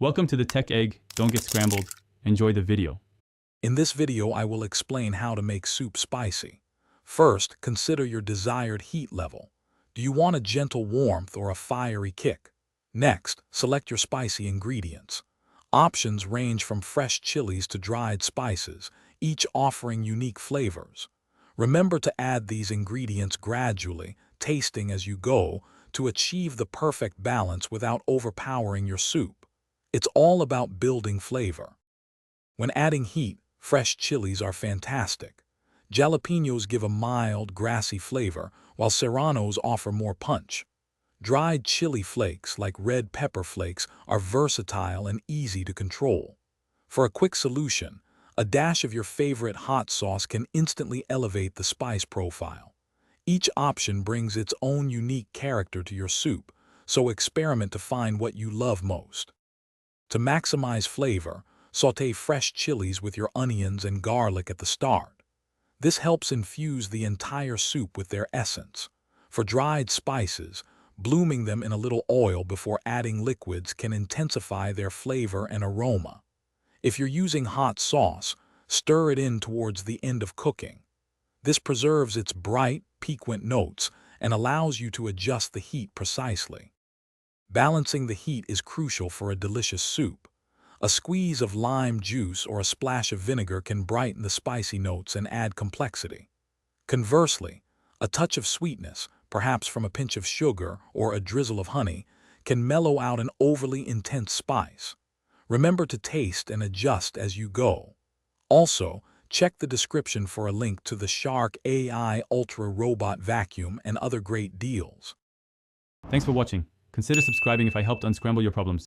Welcome to the Tech Egg. Don't get scrambled. Enjoy the video. In this video, I will explain how to make soup spicy. First, consider your desired heat level. Do you want a gentle warmth or a fiery kick? Next, select your spicy ingredients. Options range from fresh chilies to dried spices, each offering unique flavors. Remember to add these ingredients gradually, tasting as you go, to achieve the perfect balance without overpowering your soup. It's all about building flavor. When adding heat, fresh chilies are fantastic. Jalapenos give a mild, grassy flavor, while serranos offer more punch. Dried chili flakes, like red pepper flakes, are versatile and easy to control. For a quick solution, a dash of your favorite hot sauce can instantly elevate the spice profile. Each option brings its own unique character to your soup, so experiment to find what you love most. To maximize flavor, sauté fresh chilies with your onions and garlic at the start. This helps infuse the entire soup with their essence. For dried spices, blooming them in a little oil before adding liquids can intensify their flavor and aroma. If you're using hot sauce, stir it in towards the end of cooking. This preserves its bright, piquant notes and allows you to adjust the heat precisely. Balancing the heat is crucial for a delicious soup. A squeeze of lime juice or a splash of vinegar can brighten the spicy notes and add complexity. Conversely, a touch of sweetness, perhaps from a pinch of sugar or a drizzle of honey, can mellow out an overly intense spice. Remember to taste and adjust as you go. Also, check the description for a link to the Shark AI Ultra Robot Vacuum and other great deals. Thanks for watching. Consider subscribing if I helped unscramble your problems.